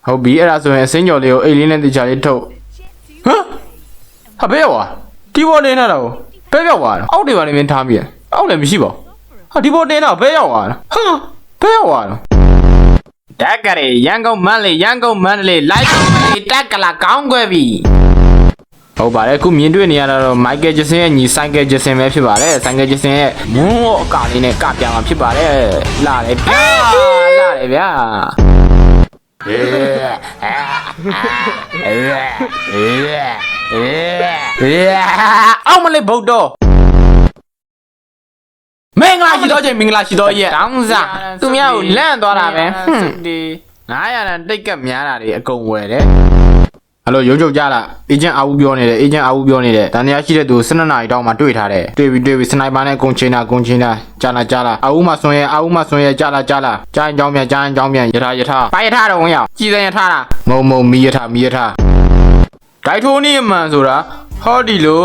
ဟုတ်ပြီအဲ့ဒါဆိုရင်အစင်းကျော်လေးကိုအိတ်လေးနဲ့တေချာလေးထုတ်ဟမ်ဟာဘယ်ရောက်သွားဒီဘောတင်ထားတာကိုဘယ်ရောက်သွားလဲအောက်တွေပါနေမင်းထားမိရအောက်လည်းမရှိပါဘူးဟာဒီဘောတင်တာဘယ်ရောက်သွားလဲဟာဘယ်ရောက်သွားလဲတက်ကလေးရန်ကုန်မန္တလေးလိုက်တက်ကလာကောင်းခွဲပြီဟုတ်ပါတယ်အခုမြင်တွေ့နေရတာတော့မိုက်ကယ်ဂျက်ဆင်ရဲ့ညီဆိုင်ကယ်ဂျက်ဆင်ပဲဖြစ်ပါတယ်ဆိုင်ကယ်ဂျက်ဆင်ရဲ့မွန်းအကာလေးနဲ့ကပြမှာဖြစ်ပါတယ်လာတယ်ဗျာအောက်မလေးဗုဒ္ဓမင်္ဂလာရှိတော့ရဲ့တောင်းစားသူများကိုလန့်သွားတာပဲဒီ900တန်တိတ်ကက်များတာတွေအကုန်ဝယ်တယ်အဲ့လိုရုံချုပ်ကြလားအေဂျင့်အာဝူပြောနေတယ်တန်တရားရှိတဲ့သူ12နာရီတောင်မှတွေ့ထားတယ်တွေ့ပြီစနိုက်ပါနဲ့ကုန်ချင်းတာကြာလာအာဝူမဆွန်ရဲ့ကြာလာကြားရင်ကြောင်းပြန်ယထာပါယထာတော့ဝင်ရောက်ကြည်စံယထာလားမုံမီယထာဒိုက်ထိုးနေမှန်ဆိုတာဟောဒီလို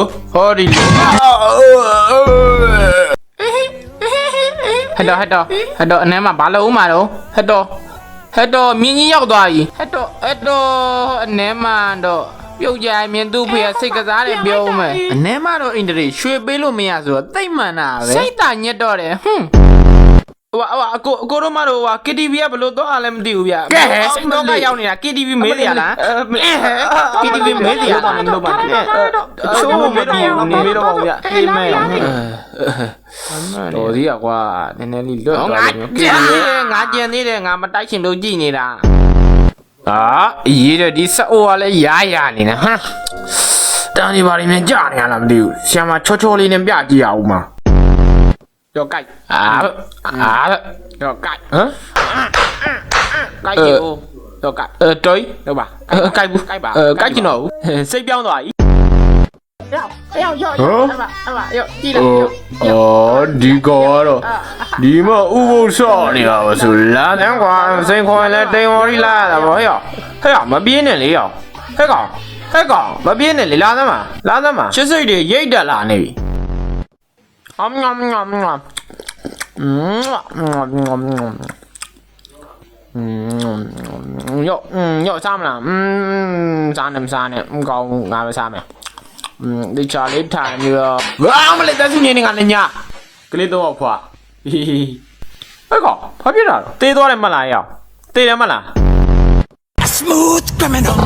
ဟတ်တော့အနမ်းမှာဘာလို့ဦးမှာတော့ဟတ်တော့မြင်းကြီးရောက်သွားပြီဟတ်တော့အနမ်းမှာတော့ပြုတ်ကြမြင်သူ့ဖေကစိတ်ကစားတယ်ပြောဦးမယ်အနမ်းမှာတော့အင်တရီရွှေပေးလို့မရဆိုတော့တိတ်မှန်တာပဲစိတ်တာညက်တော့တယ်အကိုတို့မတို့KTV ကဘလို့တော့အားလည်းမသိဘူးဗျကဲစိတ်တော့ကရောက်နေတာ KTV မေးတယ်လား KTV မေးတယ်လားမလုပ်ပါနဲ့ချိုးမပြေဘူးနေမေးတော့ပါဗျအေးမဲတော်သေးကွာနည်းနည်းလေးလွတ်သွားတယ်ငါကြံသေးတယ်ငါမတိုက်ချင်လို့ကြည်နေတာရေးတဲ့ဒီစအိုကလည်းရာနေတာဟမ်တန်းနေပါလိမ့်မယ်ကြာနေရလားမသိဘူးဆရာမချောလေးနဲ့ပြကြည့်ရအောင်ပါတော့ကြိုက်တော့ကြိုက်ဟမ်ကြိုက်ကြီးတော့ကြိုက်တော်တော့ပါကြိုက်ဘူးကြိုက်ပါကြိုက်ချင်တော့ဘူးစိတ်ပြောင်းသွားပြီရောက်ကြည့်လိုက်ဒီကောတော့ဒီမှာဥပုသ်ဆော့နေတာပါဆိုလာတယ်ကွာစိန်ခွန်လဲတိမ်ဝရီလာတာဗောဟဲ့မပြေးနဲ့လေရောက်ဟဲ့ကောင်မပြေးနဲ့လေလာသမ်းချစ်စိတ်တွေရိတ်တက်လာနေပြီရောစားမလားစားနေကောင်းငါပဲစားမယ်ဒီချာလေးထိုင်ပြီးတော့မလေးတက်စုနေငါလည်းညကလေးတော့ဖွာဟဲ့ကောင်ဘာဖြစ်တာတေးသွားတယ်မလားရောက်တေးတယ်မလား Smooth criminal